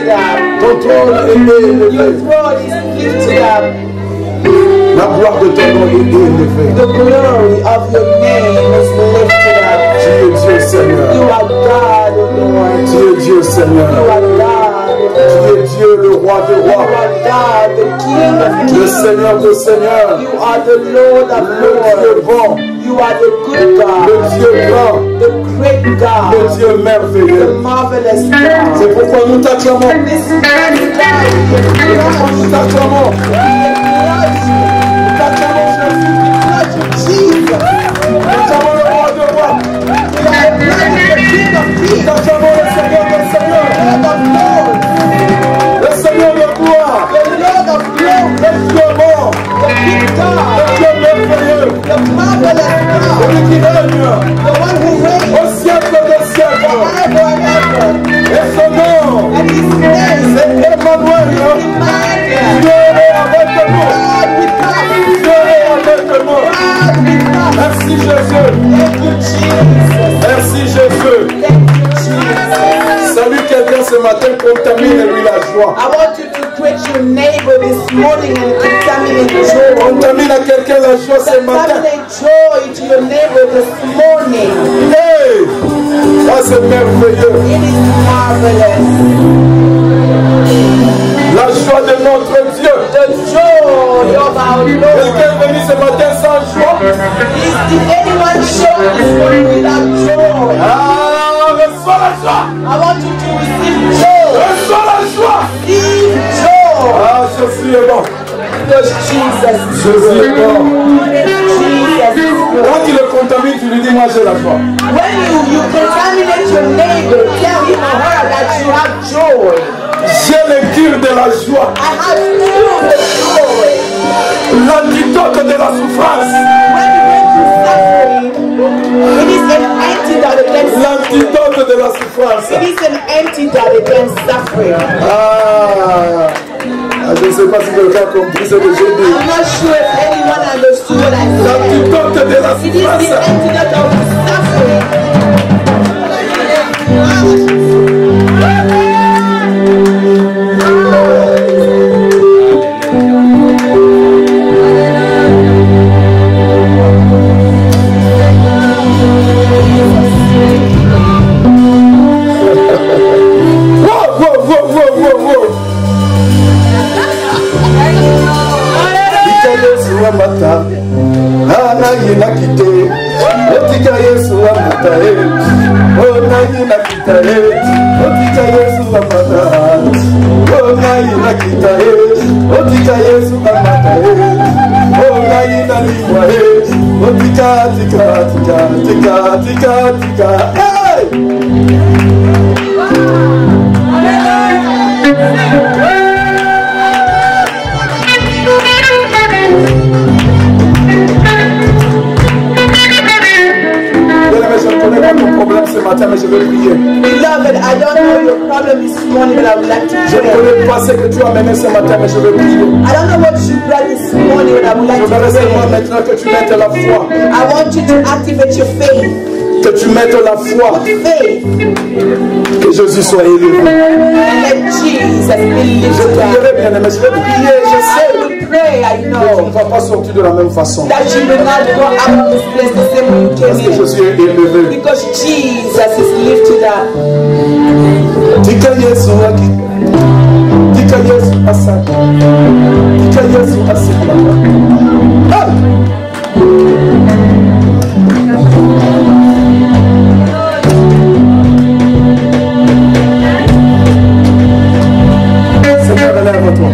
lifted up. Ton trône est élevé. Your throne is lifted up. La gloire de ton nom est élevée. The glory of your name is lifted up. Tu es Dieu Seigneur. You are God, O Lord. Tu es Dieu Seigneur. You are God, O Tu Lord. es Dieu le roi des You rois. are God, the King of Le kings. Seigneur de seigneurs. You are the Lord of Le Dieu lords. bon. You are the good Le God, Dieu grand. the great Le God, Dieu the merveilleux. marvelous God. C'est pourquoi nous t'acclamons. This is why we C'est pourquoi nous t'acclamons. acknowledge you. Nous t'acclamons Jésus. Jesus. Nous t'acclamons le roi des rois. We are acknowledging the King of Nous kings, t'acclamons le Seigneur des seigneurs. Lord of lords, Le Seigneur de gloire. the Lord of glory, Le Dieu bon. the big Le God, Dieu merveilleux. the marvelous God, Celui qui règne the one who reigns au siècle des siècles. forever and ever. Et son nom, And his name c'est is Emmanuel. Emmanuel. Dieu est avec nous. God with us. Dieu est avec nous. God with us. Merci Jésus. Thank you, Jesus. Merci Jésus. Thank you, Jesus. Salut quelqu'un ce matin, contamine-lui la joie. I want you to greet your neighbor this morning and contaminate joy. Contamine à quelqu'un la joie ce matin. Contaminate joy to your neighbor this morning. Hey, ça c'est merveilleux. It is marvelous. La joie de notre Dieu. The joy of our Lord. Quelqu'un est venu ce matin sans joie. Did anyone show this morning without joy? Ah, reçois la joie. I want you to receive joy. Reçois la joie. Receive joy. Ah, Jésus est bon. Because Jesus is Jésus est bon. Jesus is good. Quand tu le contamines, tu lui dis, moi j'ai la joie. When you contaminate your neighbor, tell him or her that you have joy. J'ai le cure de la joie. I have true joy. L'antidote de la souffrance. When you went through suffering, it is an antidote against suffering. L'antidote de la souffrance. It is an antidote against suffering. Je ne sais pas si quelqu'un a compris ce que j'ai dit. I'm not sure if anyone understood what I said. L'antidote de la It is the souffrance. antidote of suffering. Mata, Anayina Kite, Otika Yesu Amata, Onayina Kita, Otika Yesu Amata, Onayina Kita, Otika Yesu Amata, Onayina Liwa, Otika Tika, hey! Je ne connais pas ton problème ce matin, mais je vais prier. Beloved, I don't know your problem this morning, but I would like to Je ne pray. connais pas ce que tu as mené ce matin, mais je vais prier. I don't know what you brought this morning, but I would like Je to voudrais seulement pray. maintenant que tu mettes la foi. I want you to activate your faith. Que tu mettes la foi. Faith. Que Jésus soit élevé. And let Jesus be Je lifted up. prierai bien aimé, je vais prier, je I sais. will pray, I Tu ne know, vas pas sortir de la même façon. that you will not go out of this place the same way you Parce que came in. Jésus est élevé. Because Jesus is lifted up. Tika Yesu aki. Tika Yesu asaka. Tika Yesu asaka. Seigneur, élève-toi.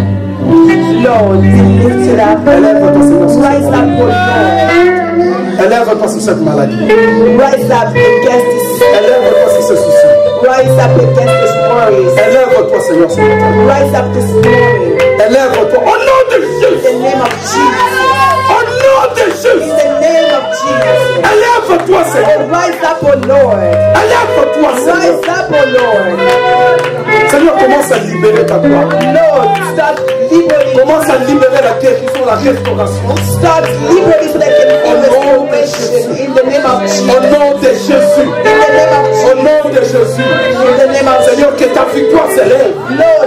Lord, be lifted up. Élève-toi, Seigneur, sur Rise cette up, maladie. O Lord. Élève-toi sur cette maladie. Rise up against this. Élève-toi sur ce souci. Rise up against this worries. Élève-toi, Seigneur, ce matin. Rise up this morning. Élève-toi. Au nom de In Jésus. the name of Jesus. Au nom de In Jésus. the name of Jesus. Élève-toi, Seigneur. Oh, rise up, O Lord. Élève-toi, Seigneur. Rise up, O Lord. Seigneur, commence à libérer ta gloire. Lord, start liberating. Commence à libérer la guérison, la restauration. Start liberating so that can give restoration. In the name of Au Jesus. nom de Jésus. In the name of Au Jesus. nom de Jésus. In the name of Jesus. Seigneur, que ta victoire s'élève. Lord,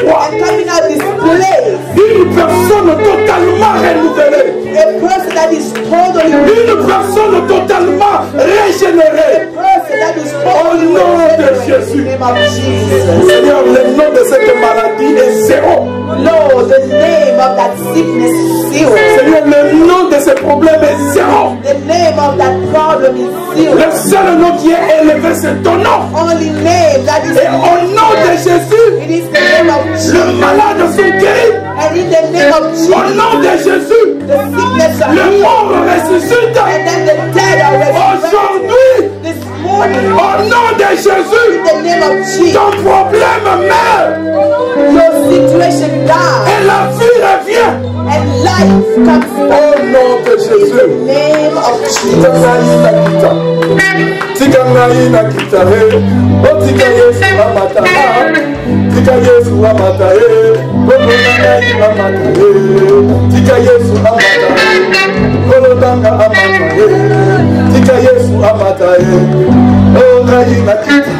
endroit. and coming out this place. Une personne totalement renouvelée. A person that is totally Une personne totalement régénérée. person that is Au totally nom de regenerate. Jésus. In the name of Jesus. Seigneur, le nom de cette maladie est zéro. Lord, the name of that sickness is zero. Seigneur, le nom de ce problème est zéro. The name of that problem is zero. Le seul nom qui est élevé, c'est ton nom. Only name that is Et au nom de Jésus, it is the name of le Jesus. malade sont guéris. And in the name of Au Jesus, nom de Jésus, the sickness are le healed. mort ressuscite. And then the dead are resurrected. Aujourd'hui, This morning, au nom de Jésus, in the name of Jesus, ton problème meurt. your situation dies Et la vie revient. and life comes Au back. nom de Jésus. Name of Jesus. Tika ngai na kita he, o tika Yesu amata ha, tika Yesu amata he, kolo ngai amata he, tika Yesu amata he, kolo tanga amata he, tika Yesu amata he, o ngai na kita,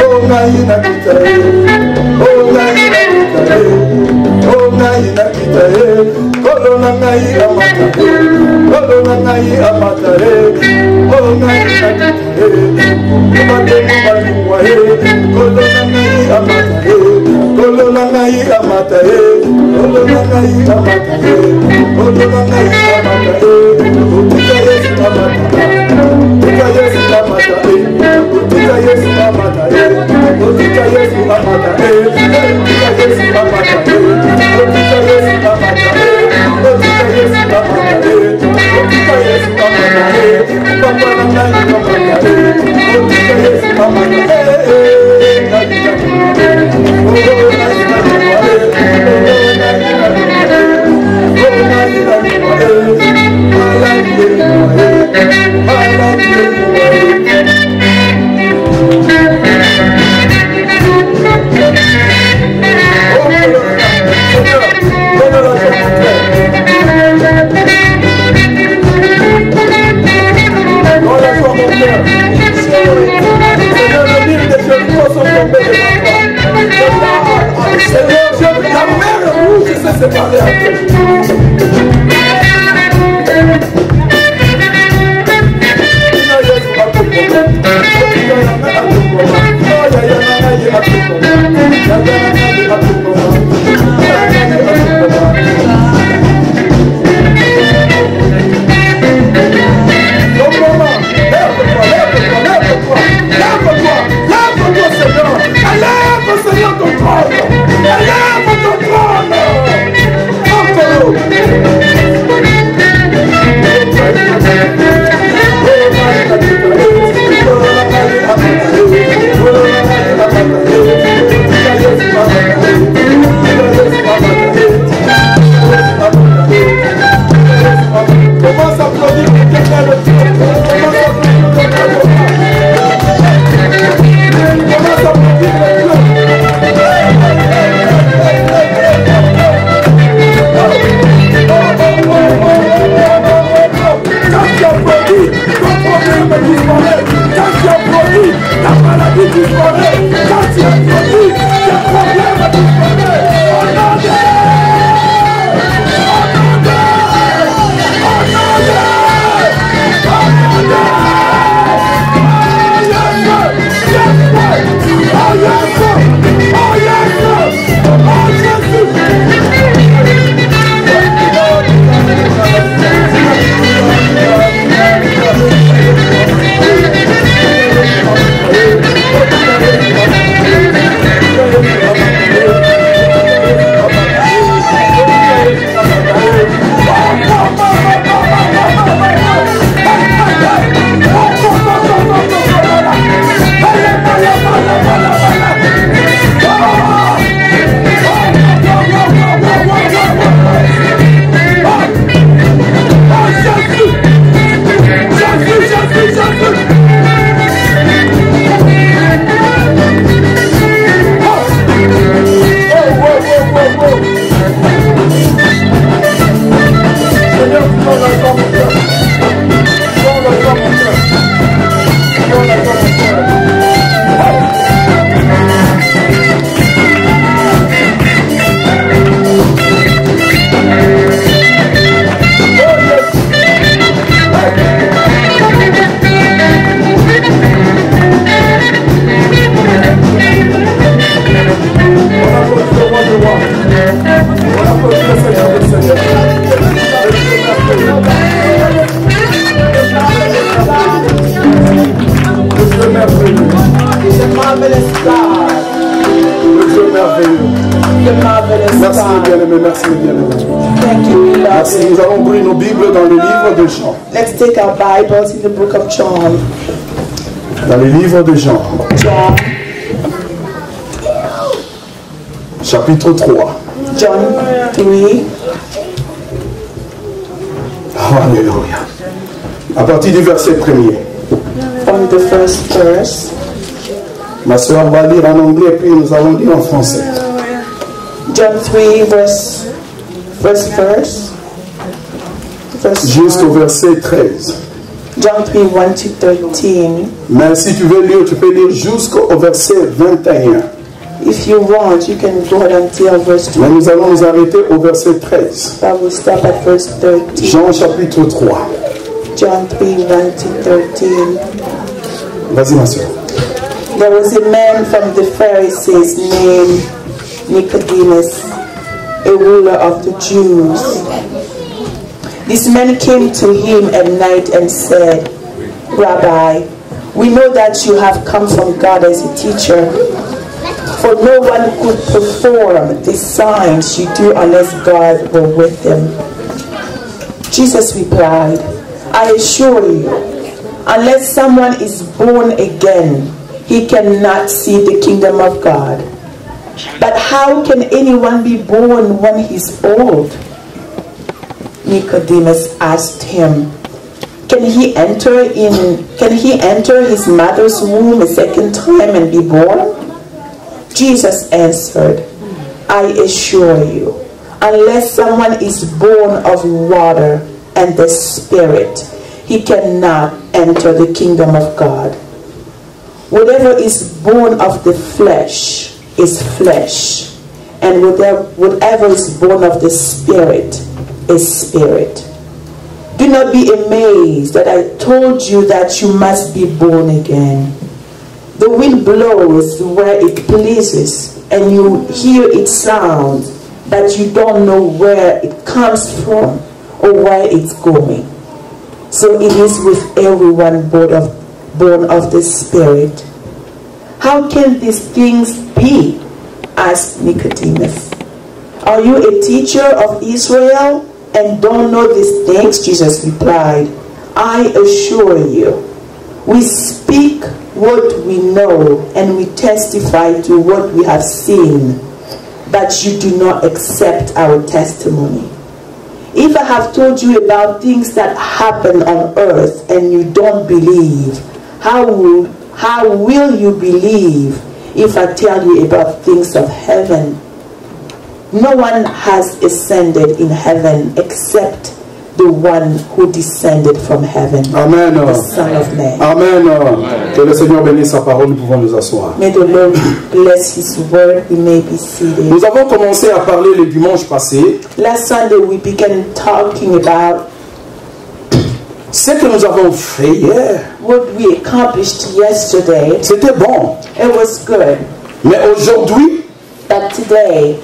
o ngai na kita he, o ngai na kita he, o ngai na kita he, kolo ngai amata he, kolo ngai amata he, o ngai na kita he. Merci bien-aimé, merci bien-aimé. Merci, nous allons ouvrir nos Bibles dans le livre de Jean. Let's take our Bibles in the book of John. Dans le livre de Jean. John. Chapitre 3. John 3. Alléluia. À partir du verset 1er. From the first verse. Ma soeur va lire en anglais, puis nous allons lire en français. John 3, verse jusqu'au verset 13. John 3, 1 to 13. Mais si tu veux lire, tu peux lire jusqu'au verset 21. If you want, you can go until verse 20. Mais nous allons nous arrêter au verset 13. But we'll stop at verse 13. Jean chapitre 3. John 3, 1 to 13. Vas-y ma soeur. There was a man from the Pharisees named Nicodemus, a ruler of the Jews. This man came to him at night and said, Rabbi, we know that you have come from God as a teacher, for no one could perform the signs you do unless God were with him. Jesus replied, I assure you, unless someone is born again, he cannot see the kingdom of God. But how can anyone be born when he's old? Nicodemus asked him, Can he enter his mother's womb a second time and be born? Jesus answered, I assure you, unless someone is born of water and the Spirit, he cannot enter the kingdom of God. Whatever is born of the flesh is flesh, and whatever is born of the Spirit is spirit. Do not be amazed that I told you that you must be born again. The wind blows where it pleases, and you hear its sound, but you don't know where it comes from or where it's going. So it is with everyone born of the Spirit. How can these things be? Asked Nicodemus. Are you a teacher of Israel and don't know these things? Jesus replied, I assure you, we speak what we know and we testify to what we have seen, but you do not accept our testimony. If I have told you about things that happen on earth and you don't believe, how will you believe if I tell you about things of heaven? No one has ascended in heaven except the one who descended from heaven, Amen. the Son of Man. Amen. Que le Seigneur bénisse sa parole, nous pouvons nous asseoir. May the Lord bless His word. We may be seated. Nous avons commencé à parler le dimanche passé. Last Sunday we began talking about ce que nous avons fait hier. What we accomplished yesterday. C'était bon. It was good. Mais aujourd'hui, but today,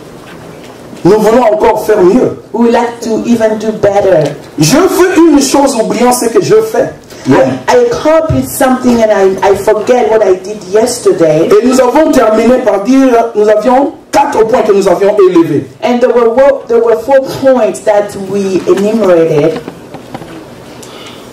nous voulons encore faire mieux. We would like to even do better. Je fais une chose oubliant ce que je fais. I accomplished something and I forget what I did yesterday. Et nous avons terminé par dire, nous avions 4 points que nous avions élevés. And there were 4 points that we enumerated.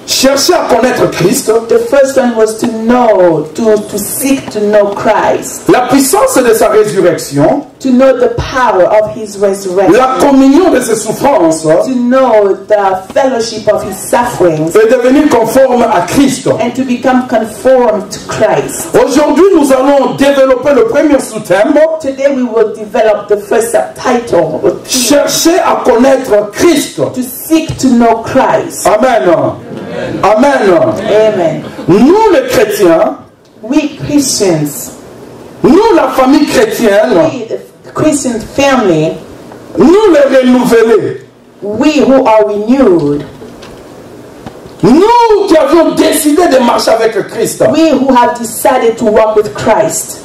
Chercher à connaître Christ. The first one was to know, to seek to know Christ. La puissance de sa résurrection. To know the power of His resurrection. La communion de ses souffrances. To know the fellowship of His sufferings. Et devenir conforme à Christ. And to become conformed to Christ. Aujourd'hui, nous allons développer le premier sous-thème. Today we will develop the first subtitle. Chercher à connaître Christ. To seek to know Christ. Amen. Amen. Amen. Nous les chrétiens, we Christians, nous la famille chrétienne, we the Christian family, nous les renouvelés, we who are renewed, nous qui avions décidé de marcher avec Christ, we who have decided to walk with Christ,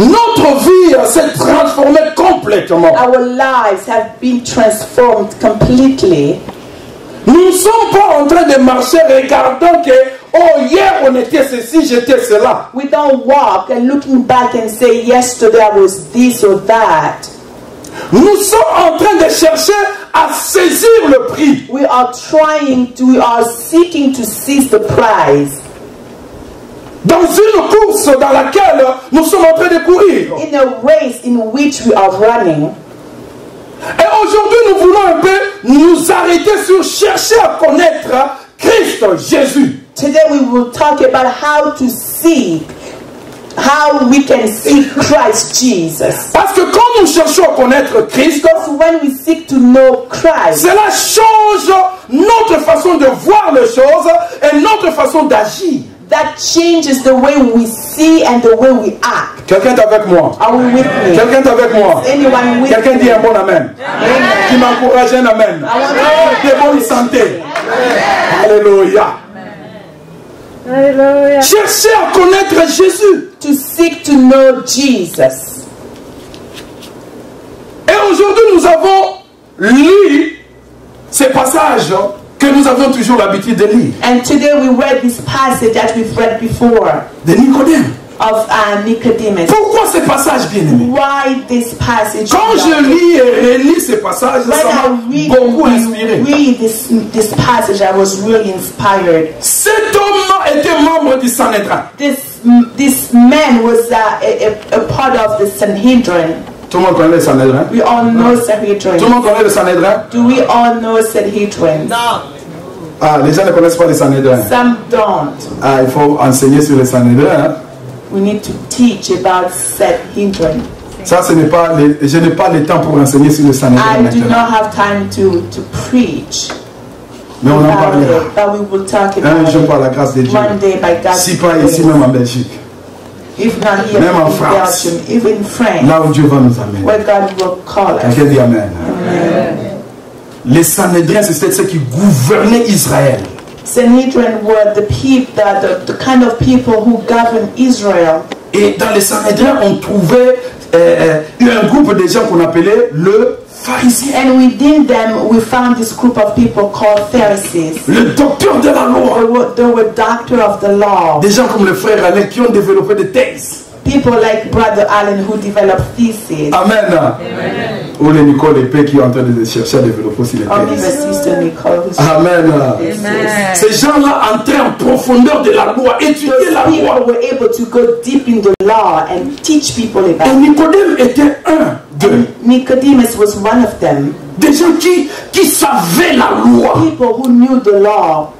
Notre vie s'est transformée complètement. Our lives have been transformed completely. Nous ne sommes pas en train de marcher regardant que, oh, hier on était ceci, j'étais cela. We don't walk and looking back and say, yesterday I was this or that. Nous sommes en train de chercher à saisir le prix. We are seeking to seize the prize. Dans une course dans laquelle nous sommes en train de courir. In a race in which we are running. Et aujourd'hui, nous voulons un peu nous arrêter sur chercher à connaître Christ Jésus. Today we will talk about how we can seek Christ Jesus. Parce que quand nous cherchons à connaître Christ, Because when we seek to know Christ, cela change notre façon de voir les choses et notre façon d'agir. that changes the way we see and the way we act. Quelqu'un est avec moi? Are we with me? Quelqu'un est avec moi? Anyone with Quelqu'un dit me? un bon amen. Amen. Qui m'encourage un amen. De bonne santé. Alléluia. Alléluia. Cherchez à connaître Jésus. To seek to know Jesus. Et aujourd'hui, nous avons lu ces passages que nous avions toujours l'habitude de lire. And today we read this passage that we've read before De Nicodème. of Nicodemus. Pourquoi ces passages, bien-aimés? Why this passage? Quand je lis et relis ces passages, When ça I m'a beaucoup inspiré. read this passage, I was really inspired. Cet homme était membre du Sanhédrin. This man was a part of the Sanhedrin. Tout le monde connaît le Sanhédrin? We all know Tout le Sanhedrin. monde connaît le Sanhédrin? Do we all know Sanhedrin? Ah, les gens ne connaissent pas le Sanhédrin. Some don't. Ah, il faut enseigner sur le Sanhédrin. Hein? We need to teach about Sanhedrin. Ça, je n'ai pas le temps pour enseigner sur le Sanhédrin I do maintenant. not have time to preach Mais on en about parlera. it, but we will talk Un about jour it par la grâce de Dieu. one day by God's Si pas ici, grace. même en Belgique. If not here, Même en in France. Belgium, even in France, Là où Dieu va nous amener. where God will call us. Quelqu'un dit Amen. Les Sanhédrins, c'était ceux qui gouvernaient Israël. Sanhedrin were the people, the kind of people who govern Israel. Et dans les Sanhédrins, on trouvait un groupe de gens qu'on appelait le pharisien. And within them, we found this group of people called Pharisees. Le docteur de la loi. They were doctors of the law. Des gens comme le frère Alain qui ont développé des thèses. People like Brother Allen who developed theses. Amen. Ou les Nicole Épée qui est en train de chercher à développer aussi les Or even thèses. Sister Nicole who's Amen. Amen. Ces gens-là entraient en profondeur de la loi, étudiaient la loi. people were able to go deep in the law and teach people Et about it. Nicodème était un d'eux. Nicodemus was one of them. Des gens qui savaient la loi. People who knew the law.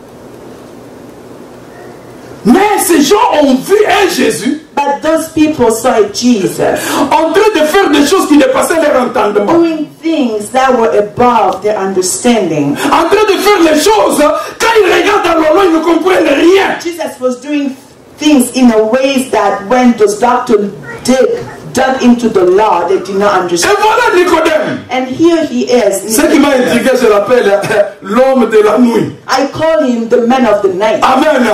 Mais ces gens ont vu un Jésus But those people saw Jesus en train de faire des choses qui dépassaient leur entendement. doing things that were above their understanding. En train de faire les choses, quand ils regardent dans leur loi, ils ne comprennent rien. Jesus was doing things in a ways that when those doctors dug into the law, they did not Et understand. voilà Nicodème. And here he is. Ce qui m'a intrigué, je l'appelle l'homme de la nuit. I call him the man of the night. Amen.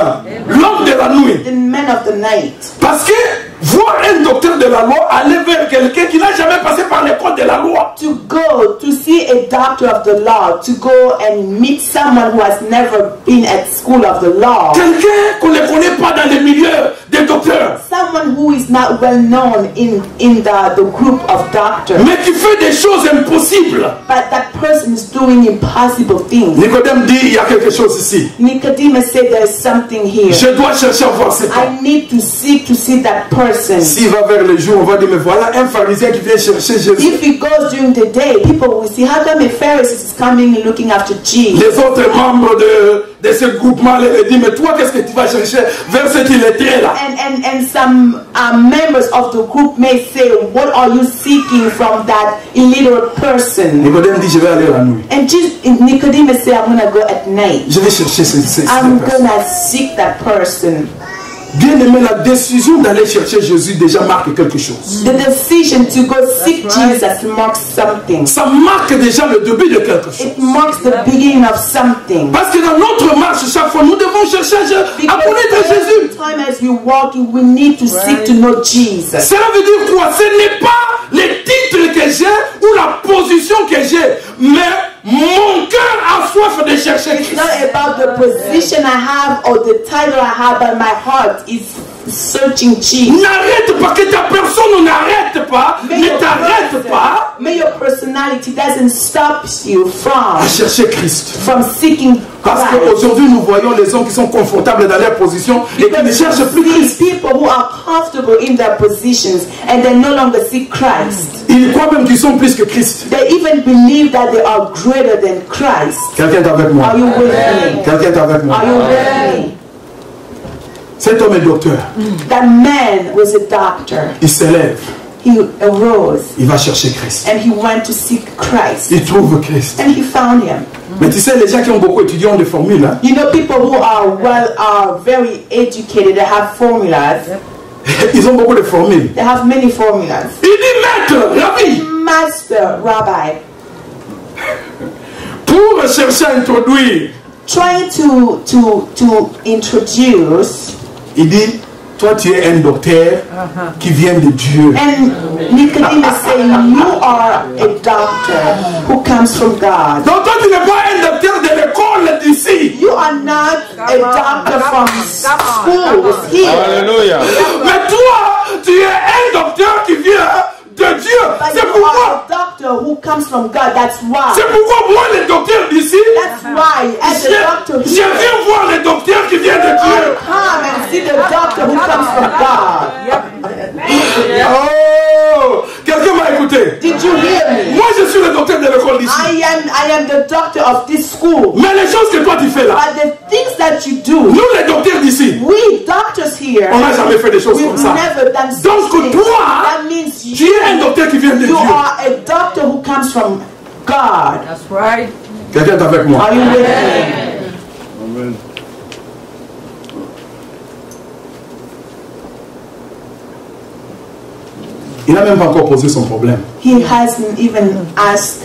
L'homme de la nuit. The man of the night. Parce que voir un docteur de la loi aller vers quelqu'un qui n'a jamais passé par l'école de la loi. To go to see a doctor of the law, to go and meet someone who has never been at school of the law. Quelqu'un qu'on ne connaît pas dans les milieux des docteurs. Someone who is not well known in the group of doctors. Mais qui fait des choses impossibles. But that person is doing impossible things. Nicodème dit, il y a quelque chose ici. Nicodemus said there is something here. Je dois chercher à voir cet homme. I need to seek to see that person. S'il va vers le jour, on va dire, mais voilà un pharisien qui vient chercher Jésus. If he goes during the day, people will see how come a Pharisee is coming and looking after Jesus. Les autres membres de ce groupement leur disent, mais toi, qu'est-ce que tu vas chercher vers cet illettré là? And some members of the group may say, what are you seeking from that illiterate person? Nicodème dit, je vais aller la nuit. And Nicodemus said, I'm going to go at night. Je vais chercher cette I'm personne. going to seek that person. Bien aimé, la décision d'aller chercher Jésus déjà marque quelque chose. The decision to go seek Jesus marks something. Ça marque déjà le début de quelque chose. It marks the beginning of something. Parce que dans notre marche, chaque fois, nous devons chercher à connaître Jésus. Every time as we walk, we need to seek to know Jesus. Cela veut dire quoi? Ce n'est pas les titres que j'ai ou la position que j'ai, mais mon cœur a soif de chercher It's Christ. not about the position I have or the title I have, but my heart is searching Jesus. N'arrête pas, que ta personne n'arrête pas, ne t'arrête pas May your personality doesn't stop you à chercher Christ. from seeking Parce Christ. qu'aujourd'hui, nous voyons les hommes qui sont confortables dans leur position et qui ne cherchent plus These Christ. people who are comfortable in their positions and they no longer seek Christ. Ils croient même qu'ils sont plus que Christ. They even believe that they are greater than Christ. Quelqu'un est avec moi. Are you with me? Quelqu'un est avec moi. Are you with me? Cet homme est docteur. That man was a doctor. Il s'élève. He arose Il va chercher Christ. and he went to seek Christ. Il trouve Christ. And he found him. Mais tu sais, les gens qui ont beaucoup étudié ont des formules. Hein? You know, people who are very educated, they have formulas. Ils ont beaucoup de formules. They have many formulas. Il dit, maître, rabbi, Master, rabbi, pour chercher à introduire, trying to introduce, il dit, toi tu es un docteur qui vient de Dieu. and Nicodemus saying, you are a doctor who comes from God. Donc toi tu n'es pas un docteur de l'école d'ici. You are not a doctor from schools here. Hallelujah. Mais toi, tu es un docteur qui vient de Dieu. But C'est you pourquoi. are a doctor who comes from God. That's why. C'est pourquoi moi, le docteur d'ici, That's why, as a doctor je here, viens voir le docteur qui vient de I Dieu. come and see the doctor who comes from God. Oh, quelqu'un m'a écouté. Did you hear me? Moi, je suis le docteur de l'école d'ici. I am the doctor of this school. Mais les choses que toi tu fais là, But the things that you do, nous les docteurs d'ici, we doctors here, on n'a jamais fait des choses we've comme ça. never done such Donc things. toi, That means tu es un docteur qui vient de Dieu. you are a doctor who comes from God. That's right. Quelqu'un est avec moi. Are you with me? Amen. Il n'a même pas encore posé son problème. He hasn't even asked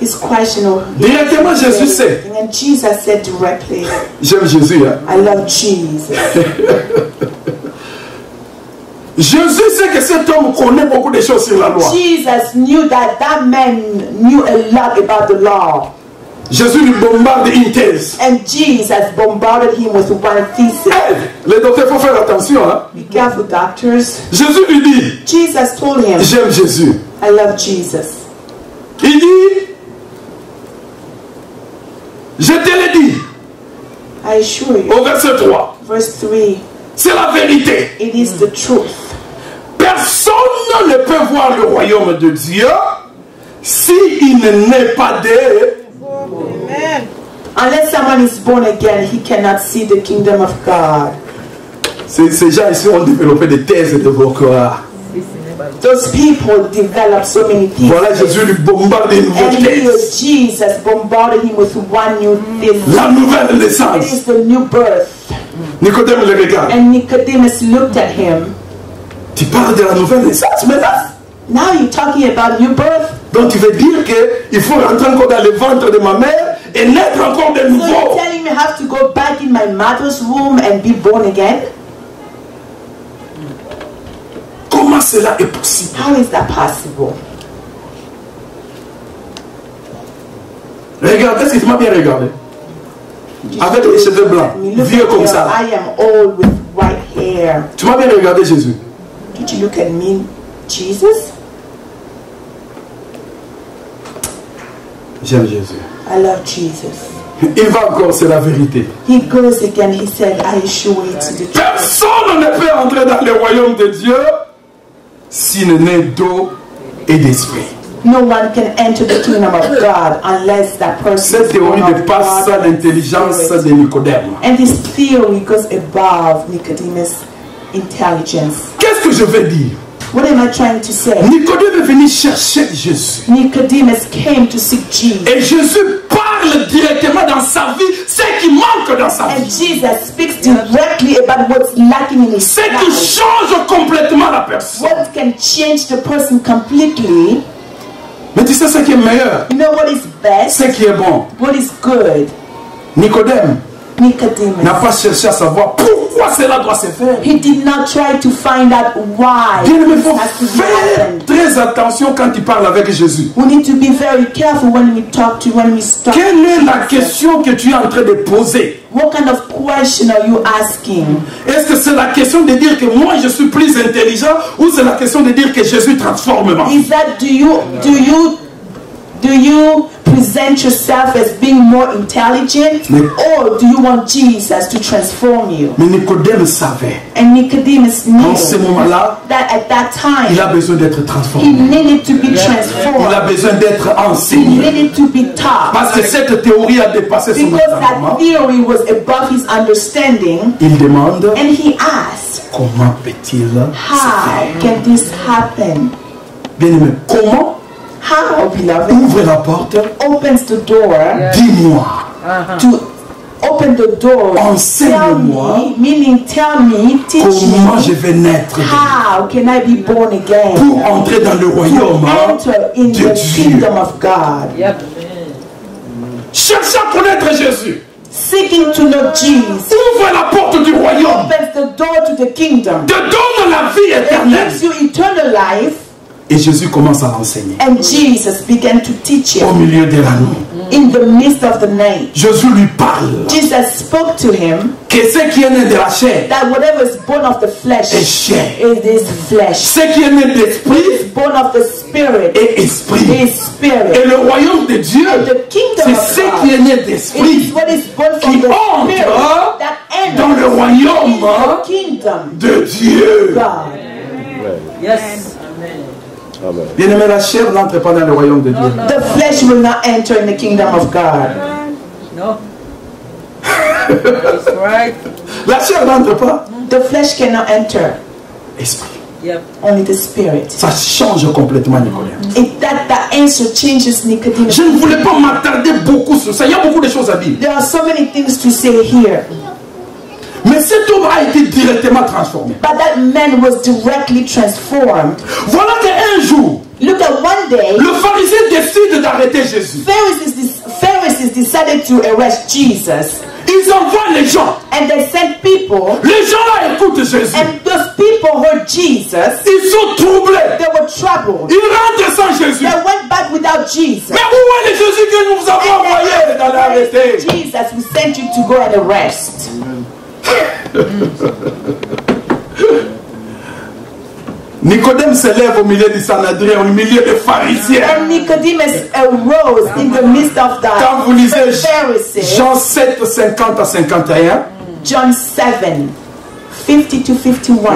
his question or Directement, Jésus sait. and Jesus said directly, J'aime Jésus. Hein? I love Jesus. Jésus sait que cet homme connaît beaucoup de choses sur la loi. Jesus knew that man knew a lot about the law. Jésus lui bombarde une thèse. And Jesus bombarded him with one thesis. Hey, les docteurs, il faut faire attention. Hein? Be careful, doctors. Jésus lui dit, Jesus told him, j'aime Jésus. I love Jesus. Il dit, je te l'ai dit, I assure you. au verset 3, Verse 3, c'est la vérité. it is the truth. Personne ne peut voir le royaume de Dieu s'il ne naît pas de... Unless someone is born again, he cannot see the kingdom of God. Ces gens ici ont développé des thèses de vocabulaire. Those people develop so many things. Voilà, Jésus lui bombarde une And nouvelle here thèse. Jesus bombarded him with one new thesis. La nouvelle It naissance. is the new birth. Nicodème le regarde. And Nicodemus looked at him. Tu parles de la nouvelle naissance maintenant? Now you're talking about new birth? Donc tu veux dire qu'il faut rentrer encore dans le ventre de ma mère et naître encore de So you're nouveau. telling me I have to go back in my mother's womb and be born again? Comment cela est possible? How is that possible? Regarde, est-ce que tu m'as bien regardé? Avec les cheveux blancs, Look vieux at comme me. ça. I am old with white hair. Tu m'as bien regardé, Jésus. Did you look at me, Jesus? J'aime Jésus. I love Jesus. Il va encore, c'est la vérité. He goes again, he said, I assure you to the truth. Personne ne peut entrer dans le royaume de Dieu s'il ne naît d'eau et d'esprit. No one can enter the kingdom of God unless that person Cette is born théorie of dépasse God and l'intelligence Spirit. de Nicodème. And this theory goes above Nicodemus' intelligence. Qu'est-ce que je veux dire? What am I trying to say? Nicodème est venu chercher Jésus. Nicodemus came to seek Jesus. Et Jésus part parle directement dans sa vie ce qui manque dans sa And vie. Jesus speaks directly about what's lacking in his Ce qui life. change complètement la personne. What can change the person completely. Mais tu sais ce qui est meilleur, You know what is best? ce qui est bon. What is good? Nicodème n'a Nicodemus. pas cherché à savoir pourquoi cela doit se faire. He did not try to find out why Bien aimé, il this faut has to faire happen. très attention quand tu parles avec Jésus. We need to be very careful when we talk to, when we start. Quelle est la question que tu es en train de poser? What kind of question are you asking? Est-ce que c'est la question de dire que moi je suis plus intelligent ou c'est la question de dire que Jésus transforme ma vie? Is that do you present yourself as being more intelligent, or do you want Jesus to transform you? Mais Nicodème savait And Nicodemus knew en ce moment-là, that at that il time a besoin d'être he transformé. needed to be Il a transformed. besoin d'être He enseigné. needed to be taught. Parce que cette théorie a dépassé son Because that entendement. theory was above his understanding, Il demande and he asked, comment peut-il se how faire? can this happen? Bien aimé, comment? How, beloved, Ouvre la porte, opens the door dis-moi. to open the door. Tell Enseigne-moi me, meaning tell me, teach comment je me, vais naître how can I be born again? pour entrer dans le royaume Enter in de the Dieu. kingdom of God. Cherche à connaître Jésus. Seeking to know Jesus Ouvre la porte du royaume. opens the door to the kingdom. Te donne la vie It éternelle. gives you eternal life. Et Jésus commence à l'enseigner. And Jesus began to teach Au him milieu de la nuit. in the midst of the night. Jésus lui parle Jesus spoke to him que ce qui est né de la chair that whatever is born of the flesh, est chair. it is flesh. Ce qui est né d'esprit Born of the spirit est esprit. is spirit. Et le royaume de Dieu, And the kingdom c'est of ce qui est God, né it is d'esprit what is born from qui the entre spirit that enters dans le royaume the kingdom de Dieu. of God. Yes. Bien aimé, la chair n'entre pas dans le royaume de Dieu. The flesh will not enter in the kingdom of God. No. That's right. La chair n'entre pas. The flesh cannot enter, Esprit. Yep. only the spirit. Ça change complètement Nicodème. That answer changes Nicodemus. Je ne voulais pas m'attarder beaucoup sur ça. Il y a beaucoup de choses à dire. There are so many things to say here. Mais cet homme a été directement transformé. But that man was directly transformed. Voilà qu'un jour, Look at one day, le pharisien décide d'arrêter Jésus. Pharisees decided to arrest Jesus. Ils envoient les gens. And they sent people, Les gens là écoutent Jésus. and those people heard Jesus. Ils sont troublés. They were troubled. Ils rentrent sans Jésus. They went back without Jesus. Mais où est le Jésus que nous vous avons envoyé dans l'arrêter? Jesus, we sent you to go and arrest. Nicodème se lève au milieu du Sanhedrin, au milieu des pharisiens. And Nicodemus arose in the midst of the Quand vous lisez Pharisees. Jean 7, 50 à 51, John 7, 50 to 51.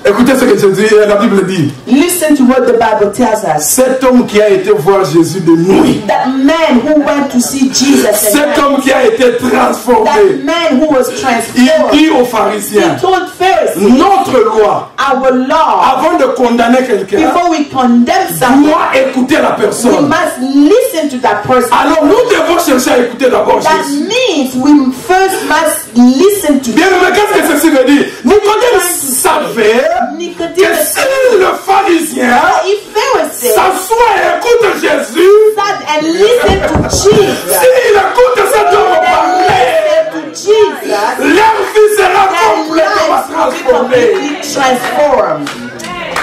écoutez ce que Jésus, la Bible dit. Listen to what the Bible tells us. Cet homme qui a été voir Jésus de nuit, That man who went to see Jesus at cet night, homme qui a été that transformé, man who was il transformed, dit aux he pharisiens, told Pharisees, notre loi, our law, avant de condamner quelqu'un, before we condemn someone, doit écouter la we personne. must listen to that person. Alors nous devons chercher à écouter d'abord That Jésus. means we first must listen to Bien, mais qu'est-ce que ceci veut dire? Nicodème savait que Nicodemus. si le pharisien If Pharisees s'assoit et écoute Jésus, sat and listened to Jesus, s'il écoute cet homme parler, to Jesus, leur vie sera their complètement lives will be transformée. completely transformed.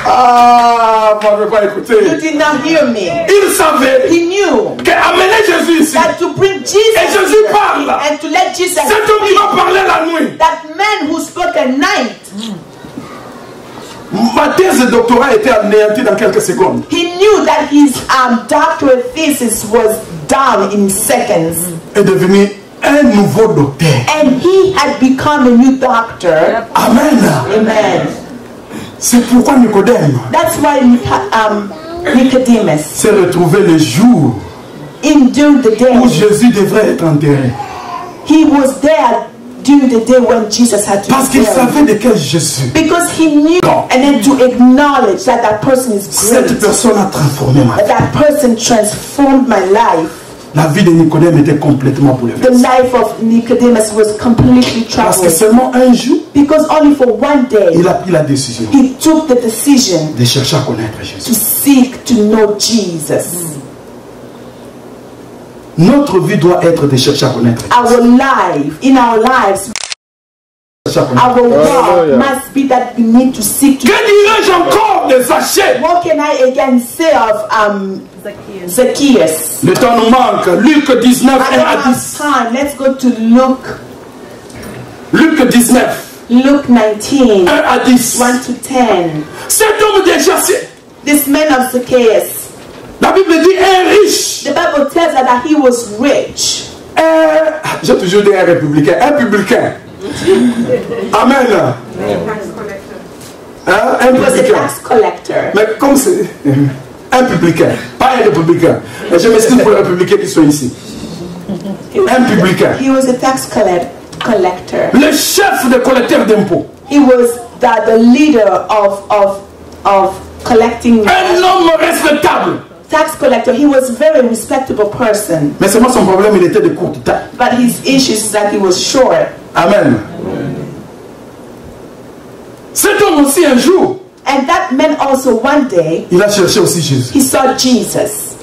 Ah, moi je ne veux pas You écouter. did not hear me. Il savait He knew qu'amener Jésus ici, that to bring Jesus et Jésus here parle, and to let Jesus cet homme qui va speak, parler la nuit. that man who spoke at night, Ma thèse de doctorat était anéantie dans quelques secondes. he knew that his doctorate thesis was done in seconds. Est devenu un nouveau docteur. And he had become a new doctor. Amen. Amen. C'est pourquoi Nicodème That's why Nicodemus, s'est retrouvé le jour during the day, où Jésus devrait être enterré. he was there during the day when Jesus had to Parce be qu'il buried. savait de quel Jésus. Because he knew, and then to acknowledge that that person is Cette great. personne a transformé ma vie. That person transformed my life. La vie de Nicodème était complètement The bouleversée. life of Nicodemus was completely Parce que troubled. seulement un jour, Because only for one day, il a pris la décision he took the decision de chercher à connaître to Jésus. seek to know Jesus. Notre vie doit être de chercher à connaître Our life, in our lives, Chercher à connaître. our walk Hallelujah. must be that we need to seek to. Que dirais-je encore de Zachée? What can I again say of Zacchaeus? Le temps nous manque. Luc 19, I 1 don't à have 10. time. Let's go to Luke Luc 19, 19, 1 à 10. 1 to 10. Cet homme déjà, This man of Zacchaeus, la Bible dit un riche. the Bible tells us that he was rich. J'ai toujours dit un républicain, un publicain. Amen. Hein? Un He was a publicain. tax collector. Mais comme c'est un publicain, pas un républicain. Et je m'excuse pour les républicains qui sont ici. Un publicain. He was a tax collector. Le chef des collecteurs d'impôts. He was the leader of collecting Un homme respectable. tax collector. He was a very respectable person. Mais seulement son problème, il était de courte taille. But his issue is that he was short. Amen. Cet homme aussi un jour, And that man also one day, il a cherché aussi Jésus. he saw Jesus.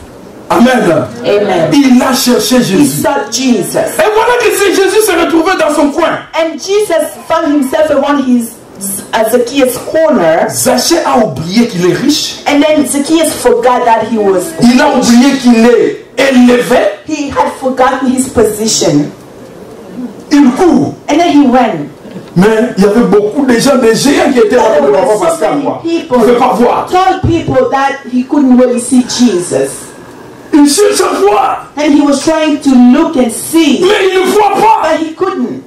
Amen. Amen. Il a cherché He Jésus. saw Jesus. Et voilà que si Jésus se retrouvait dans son coin. And Jesus found himself around his Zacchaeus' corner. Zachée a oublié qu'il est riche. And then Zacchaeus forgot that he was Il a rich. oublié qu'il est élevé. He had forgotten his position. Il court. And then he ran. Mais il y avait beaucoup de gens, des géants qui étaient là There pour le were voir so Pascal. many Moi. Il people, ne veut pas voir. tall people, that he couldn't really see Jesus. Il cherche à voir. And he was trying to look and see, Mais il ne voit pas. but he couldn't.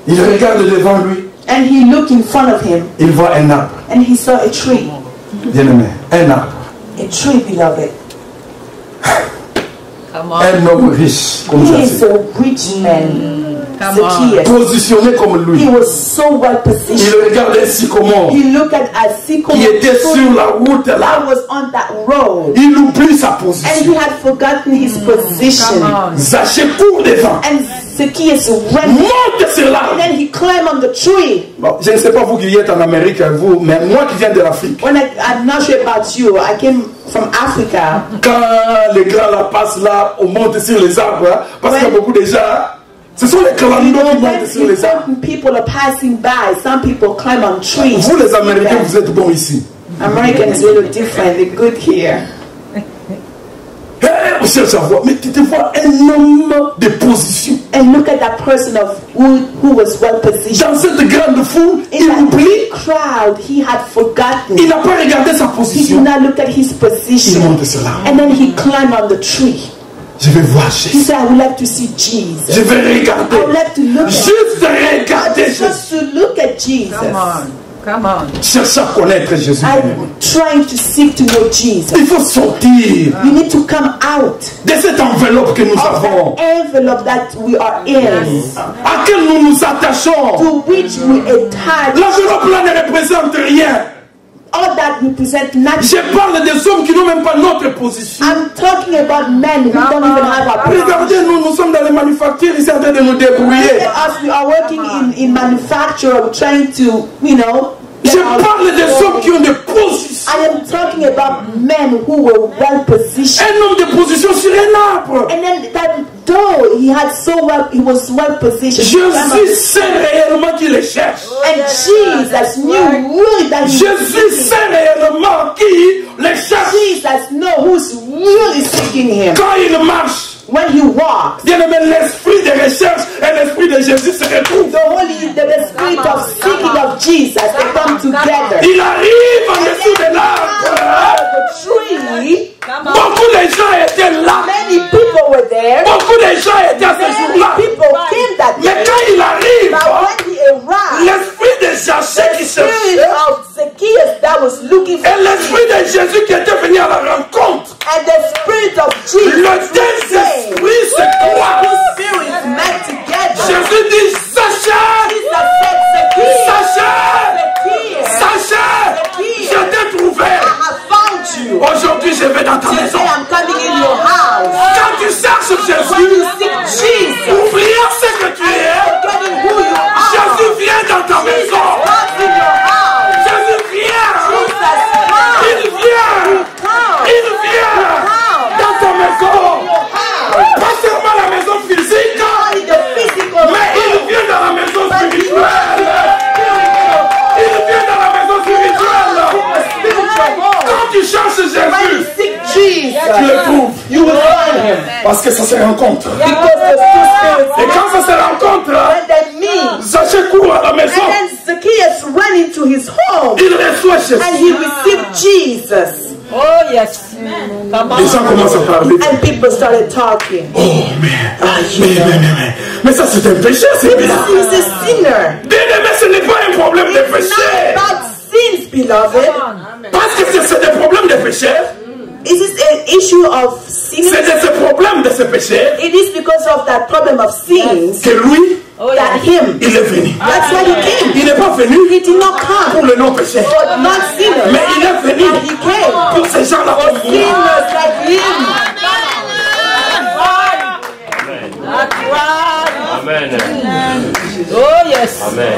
Il regarde devant lui. And he looked in front of him, Il voit un arbre. and he saw a tree. Bien-aimé. Un arbre. A tree, beloved. Come on. Un homme riche comme He is Zachée. a rich man. Come on. Zacchaeus. Positionné comme lui. He was so well Il positioned. regarde un sycomore He looked at a sycamore qui était sur tree la route that là. was on that road. Il oublie sa And he position. had forgotten his position. Come on. Zachée court devant. And Zacchaeus ran. Monte sur And l'arbre. then he climbed on the tree. Bon, je ne sais pas vous qui êtes en Amérique, vous, mais moi qui viens de l'Afrique. I'm not sure about you. I came from Africa. Quand les grands la passent là, on monte sur les arbres, hein, parce qu'il y a beaucoup de gens. Ce sont les You clando know, qui when montent sur les arbres. certain people are passing by, some people climb on trees. Vous les Américains, vous êtes bons ici. American is a little different. They're good here. On cherche à voir, mais tu te vois un homme de position. And look at that person who was well positioned. Dans cette grande foule, In il that oublie, big crowd, he had forgotten. il n'a pas regardé sa He did position. not look at his Il position. monte sur l'arbre. And then he climbed on the tree. Je vais voir He Jésus. said, I would like to see Jesus. Je vais I regarder. would like to look at Juste regarder Jésus. just to look at Jesus. Come on. Come on. Cherche à connaître Jésus. I'm trying to seek to know Jesus. Il faut sortir You need to come out de cette enveloppe que nous of avons, that envelope that we are in, à laquelle nous nous attachons. to which we attach. L'enveloppe là ne représente rien. All that represent nothing. Je parle des hommes qui n'ont même pas notre position. I'm talking about men who don't even have a position. Regardez, nous sommes dans les manufactures, ils sont en train de nous Look débrouiller. at us, we are working in manufacture, we're trying to, Je parle des hommes qui ont des positions. I am talking about men who were well positioned. Un homme de position sur un arbre. And then that though he was well positioned. Jésus sait réellement qui les cherche. And Jesus knew really that he was Jésus seeking sait réellement qui les cherche. Jesus know who's really seeking him. Quand il marche, When he walks, bien aimé, l'esprit de recherche et l'esprit de Jésus se retrouvent. the spirit of seeking of Jesus, they come together. Il arrive en dessous de l'arbre. The tree, Beaucoup de gens étaient là. many people were there. Beaucoup de gens étaient à ce Many jour-là. people came that Mais day. quand il arrive, But when he arrived, l'esprit de Zachée qui the se spirit of Zacchaeus that was looking for et l'esprit de Jésus qui était venu à la rencontre. and the spirit of Jesus, Le deux esprits se croisent. spirits met together. Jésus dit, Zachée, Jesus said, Zacchaeus, Zachée, Zachée, je t'ai trouvé. I have found you. Aujourd'hui, je vais cherches Jésus, oubliant ce que tu es, Jésus vient dans ta maison. Jésus vient. Il vient dans ta maison. Pas seulement la maison physique, mais il vient dans la maison spirituelle. Il vient dans la maison spirituelle. Quand tu cherches Jésus, tu le trouves. Parce que ça se rencontre. Et quand ça se rencontre, Zaché court à la maison. Zacchaeus ran into his home Il reçoit Jésus. and he received Jesus. Oh, yes. Come Les gens on. commencent à parler. And people started talking. Oh, mais ça c'est un péché, c'est bien. He's a sinner. Bien-aimé, ce n'est pas un problème de It's péché. not about sins, beloved. Parce que c'est des problèmes de péché. Is this an issue of sin? C'est de ce problème de ce péché It is because of that problem of sins que lui, Oh, that yes. him. il est venu. That's why he came. Il n'est pas venu He did not pour come le non-péché. for non-sinners. Mais il est venu And he came pour ces gens-là for comme moi. sinners like him. That's right. Amen. Oh, yes. Amen.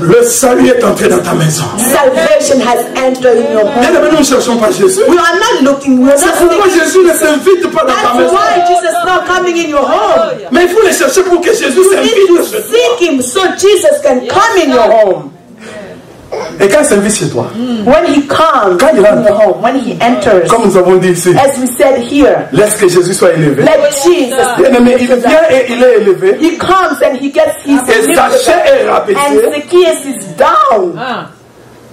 Le salut est entré dans ta maison. Salvation has entered in your home. Bien-aimé, nous ne cherchons pas Jésus. We are not looking. We are C'est not pourquoi looking. Jésus ne s'invite pas dans ta That's maison. why Jesus is not coming in your home. Mais il faut les chercher pour que Jésus You need to s'invite chez toi. seek him so Jesus can come in your home. Et quand il s'invite chez toi, When he comes Quand il in entre. your home, when he enters, comme nous avons dit ici, as we said here, laisse que Jésus soit élevé. let Jesus Bien-aimé, il vient et il est élevé. he comes and he gets his Et lifted Zaché up. est And rabaissé. Zacchaeus is down.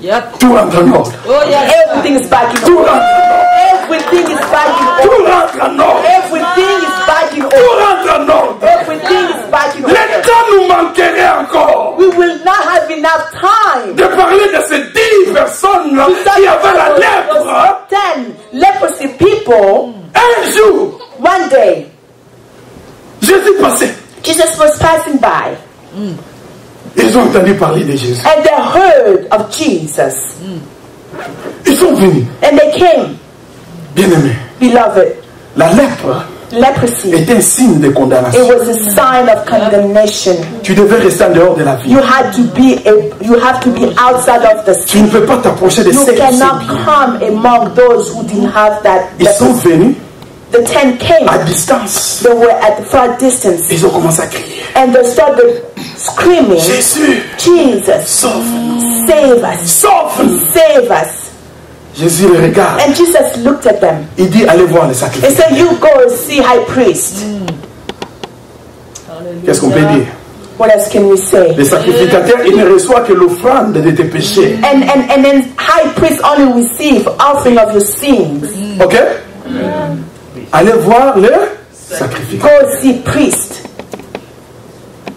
Yep. Tout rentre en ordre. Oh, yes. Everything is back in Tout order. rentre en ordre. Everything is back in Tout order. rentre en ordre. Everything is back in Tout order. rentre en ordre. Everything is back in Le order. temps nous manquerait encore We will not have enough time de parler de ces 10 personnes qui avaient la lèpre. 10 leprosy people. Un jour, One day, Jésus passait. Jesus was passing by Ils ont entendu parler de Jésus. and they heard of Jesus. Ils sont venus. And they came, Bien-aimés, beloved. la lèpre Leprosy, est un signe de it condamnation. was a sign of condemnation. Tu devais rester en dehors de la vie. You have to be outside of the Tu ne city. peux pas t'approcher de You ceux qui sont cannot bien. come among those who didn't have that. Ils sont venus The 10 came. à distance. They were at the far distance Ils ont commencé à crier. and they started screaming, Jésus, Jesus, sauve-nous. save us, Sauve-nous. save us. Jésus les regarde. And Jesus looked at them Il dit, allez voir les and sacrifices. said, you go and see high priest. Qu'est-ce qu'on peut dire? What else can we say? Les sacrificateurs, ils ne reçoivent que l'offrande de tes péchés. And then high priest only receive offering of your sins. Ok? Allez voir les sacrificateurs. Go see priest.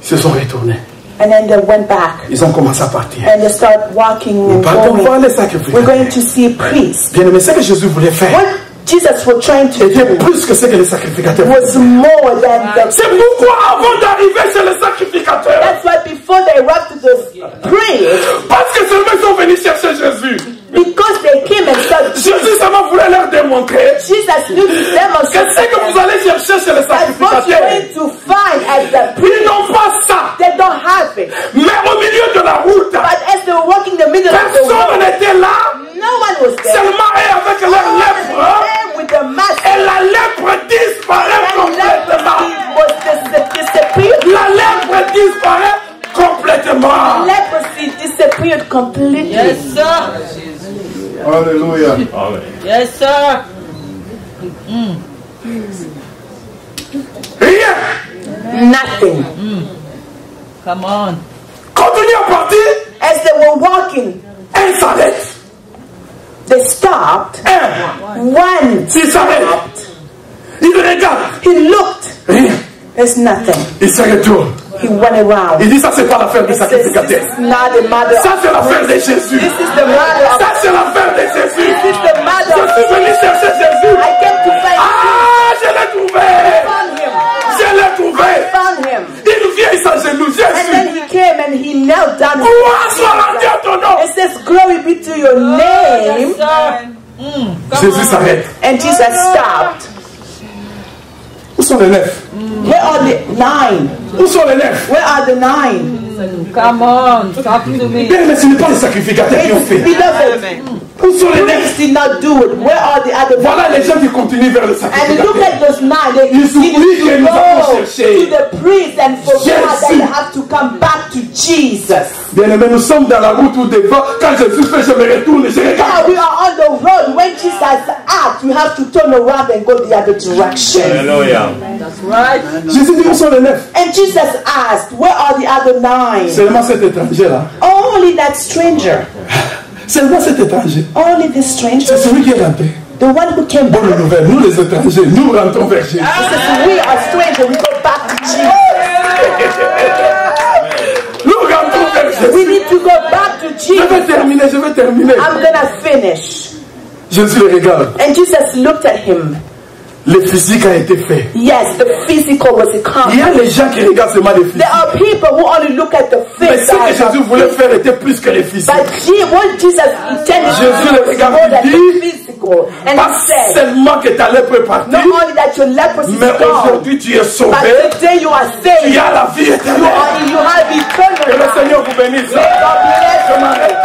Ils se sont retournés. And then they went back Ils ont commencé à partir. and they start walking and Partons voir going. les We're sacrificateurs. going to see priest. Bien aimé, ce que Jésus voulait faire What Jesus was trying to était do plus que ce que les sacrificateurs was faisaient. more than the. C'est pourquoi avant d'arriver chez les sacrificateurs, That's why before they arrived to the priest, parce que seulement ils sont venus chercher Jésus, because they came and started, Jésus seulement voulait leur démontrer Jesus knew to que demonstrate ce que vous allez chercher chez les that what you're sacrificateurs, going to find at the priest, ils n'ont pas ça. they don't have it. Mais au milieu de la route, But as they were walking in the middle of the personne road, n'était là, no one was there. seulement eux avec leur lèpre, There with the mask, et la lèpre disparaît and complètement. leprosy was disappeared. La lèpre disparaît complètement. Leprosy disappeared completely. Yes, sir. Alléluia. Amen. Yes, sir. Rien. Nothing. Come on. Continue à partir, As they were walking, elle s'arrête. they stopped. One Il s'arrête. Il regarde. he looked. Rien. There's nothing. Il se retourne. He went around. Il dit ça c'est pas l'affaire du He says, sacrificateur. this is not the matter. Ça c'est l'affaire de Jésus. This is the matter of. Ça c'est l'affaire de Jésus. This is the matter Je of. suis venu chercher Jésus. I came to find him. Ah, je l'ai trouvé. Found him. Je l'ai trouvé. Found him. Il vient, il s'agenouille. And then Jésus. he came and he knelt down. Gloire soit rendue à ton nom. It says, glory be to your name. Yes, sir. Jésus s'arrête. And Jesus stopped. Où sont les 9? Where are the 9? Où sont les 9? Where are the 9? Come on, talk to me. Bien, mais ce n'est pas les sacrificateurs qui ont fait. Beloved, Où sont les 9? priests did not do it. Where are the other Voilà les gens qui continuent vers le And look sacrificateur. at those 9. They Ils continue oublient que to nous avons go cherché to the priest and forget that they Jésus. have to come back to Jesus. Bien-aimés, nous sommes dans la route où des fois, quand Jésus fait, je me retourne et je Now regarde. we are on the road. When Jesus acts, we have to turn around and go the other direction. Alléluia. That's right. Jésus dit, où sont les 9? And Jesus asked, where are the other 9? Seulement cet étranger-là. Only that stranger. Seulement cet étranger. Only the stranger. C'est celui qui est rentré. The one who came back. Bonne nouvelle, nous les étrangers, nous rentrons vers Jésus. Jesus, we are strangers. We go back to Jesus. Nous rentrons vers Jésus. We need to go back to Je vais Jesus. terminer, je vais terminer. I'm gonna finish. Jésus le regarde. And Jesus looked at him. Le physique a été fait. Yes, the physical was Il y accomplished. a des gens qui regardent seulement le physique. There are people who only look at the Mais ce que physical. Jésus voulait faire était plus que le physique. But what Jesus intended Jésus to le do was regarde more than et the dit, physical. And Pas he said, seulement que ta lèpre est partie, not only that your leprosy is mais gone, aujourd'hui tu es but sauvé. today you are Tu saved. as la vie You éternelle. have Que le eternal life. Seigneur vous bénisse. May God bless Je m'arrête.